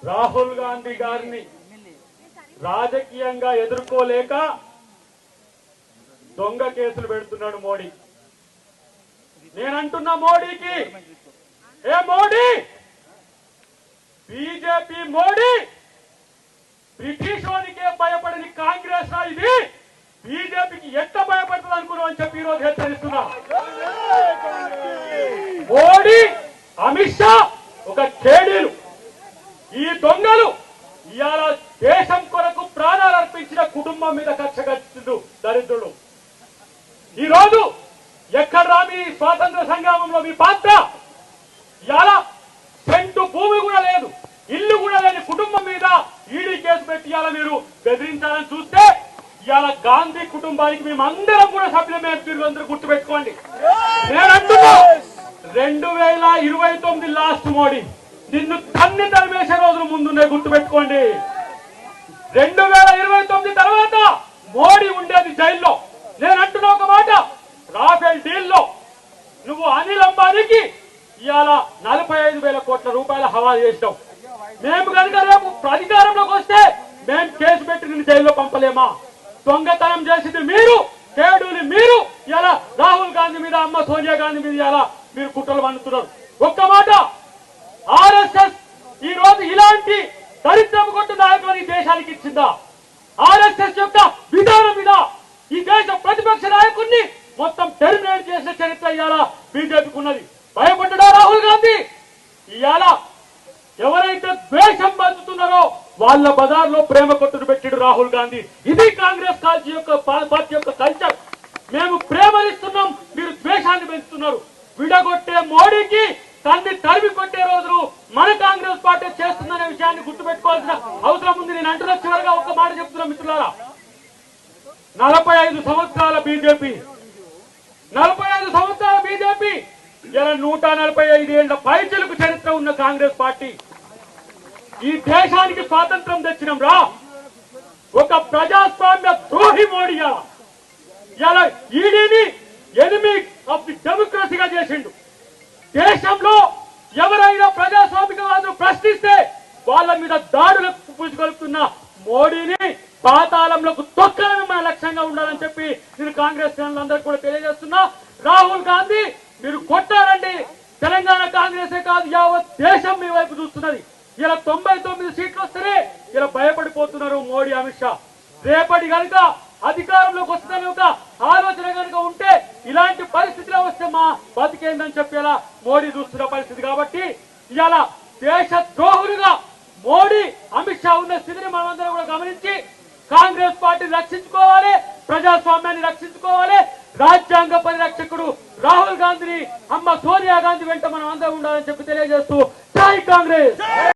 రాహుల్ గాంధీ గారిని రాజకీయంగా ఎదుర్కోలేక దొంగ కేసులు పెడుతున్నాడు మోడీ. నేనంటున్నా మోడీకి, ఏ మోడీ, బీజేపీ మోడీ బ్రిటిష్ వాడికే భయపడని కాంగ్రెస్ ఇది బీజేపీకి ఎంత భయపడుతుంది అనుకున్నాం అని చెప్పి ఈరోజు హెచ్చరిస్తున్నా. మోడీ, అమిత్ షా ఒక కేడీలు, ఈ దొంగలు ఇవాళ దేశం కొరకు ప్రాణాలు అర్పించిన కుటుంబం మీద కక్ష కట్టిండు దరిద్రుడు. ఈ రోజు ఎక్కడ రామి స్వాతంత్ర సంగ్రామంలో మీ పాత్ర? ఇవాళ సెంటు భూమి కూడా లేదు, ఇల్లు కూడా లేని కుటుంబం మీద ఈడీ కేసు పెట్టి ఇవాళ మీరు బెదిరించాలని చూస్తే ఇవాళ గాంధీ కుటుంబానికి మేమందరం కూడా సభ్యులమే. మీరు అందరూ గుర్తుపెట్టుకోండి. నేనంటున్నా 2029 లాస్ట్ మోడీ నిన్ను తన్ని తరిమేసే రోజులు ముందున్నాయి, గుర్తుపెట్టుకోండి. 2029 తర్వాత మోడీ ఉండేది జైల్లో. నేను అంటున్నా ఒక మాట, రాఫెల్ డీల్లో నువ్వు అనిల్ అంబానీకి ఇవాళ 45,000 కోట్ల రూపాయల హవాలా చేసినావు. మేము కనుక రేపు అధికారంలోకి వస్తే మేము కేసు పెట్టి నిన్ను జైల్లో పంపలేమా? దొంగతనం చేసింది మీరు, కేడుని మీరు. ఇలా రాహుల్ గాంధీ మీద, అమ్మ సోనియా గాంధీ మీద ఇలా మీరు కుట్రలు పండుతున్నారు. ఒక్క మాట, ఆర్ఎస్ఎస్ ఈ రోజు ఇలాంటి దరిద్రం కొట్టు నాయకులను ఈ దేశానికి ఇచ్చిందా? ఆర్ఎస్ఎస్ యొక్క విధానం మీద ఈ దేశ ప్రతిపక్ష నాయకుడిని మొత్తం టెర్మినేట్ చేసిన చరిత్ర ఇవాళ బీజేపీకి ఉన్నది. భయపడ్డా రాహుల్ గాంధీ? ఇవాళ ఎవరైతే ద్వేషం పంచుతున్నారో వాళ్ళ బజార్లో ప్రేమ కొట్టుడు పెట్టాడు రాహుల్ గాంధీ. ఇది కాంగ్రెస్ పార్టీ యొక్క కల్చర్. మేము ప్రేమనిస్తున్నాం, మీరు ద్వేషాన్ని పెంచుతున్నారు. విడగొట్టే మోడీకి తన్ని తరిమి కొట్టే రోజులు మన కాంగ్రెస్ పార్టీ చేస్తుందనే విషయాన్ని గుర్తుపెట్టుకోవాల్సిన అవసరం ఉంది. నేను అంటున్న చివరిగా ఒక్క మాట చెప్తున్నా మిత్రులారా, 45 సంవత్సరాల బీజేపీ, 45 సంవత్సరాల బీజేపీ, ఇలా 145 ఏళ్ల పైచిలకు చరిత్ర ఉన్న కాంగ్రెస్ పార్టీ ఈ దేశానికి స్వాతంత్రం తెచ్చినాం రా. ఒక ప్రజాస్వామ్య ద్రోహి మోడీ ఇలా ఈడీని ఎనిమి ఆఫ్ ది డెమోక్రసీగా చేసిండు. దేశంలో ఎవరైనా ప్రజాస్వామికవాదులు ప్రశ్నిస్తే వాళ్ళ మీద దాడులకు పూజగలుపుతున్న మోడీని పాతాళంలోకి తొక్కడమే మన లక్ష్యంగా ఉండాలని చెప్పి నేను కాంగ్రెస్ అందరికీ కూడా తెలియజేస్తున్నా. రాహుల్ గాంధీ మీరు కొట్టారండి, తెలంగాణ కాంగ్రెసే కాదు యావత్ దేశం మీ వైపు చూస్తున్నది. ఇలా 99 సీట్లు వస్తేనే ఇలా భయపడిపోతున్నారు మోడీ, అమిత్ షా. రేపటి కనుక అధికారంలోకి వస్తుందని ఒక ఆలోచన కనుక ఉంటే ఇలాంటి పరిస్థితిలో వస్తే మా బతికేందని చెప్పేలా మోడీ చూస్తున్న పరిస్థితి. కాబట్టి ఇవాళ దేశ ద్రోహులుగా మోడీ, అమిత్ షా ఉన్న స్థితిని మనమందరం కూడా గమనించి కాంగ్రెస్ పార్టీని రక్షించుకోవాలి, ప్రజాస్వామ్యాన్ని రక్షించుకోవాలి. రాజ్యాంగ పరిరక్షకుడు రాహుల్ గాంధీని, అమ్మ సోనియా గాంధీ వెంట మనం అందరం ఉండాలని చెప్పి తెలియజేస్తూ జై కాంగ్రెస్.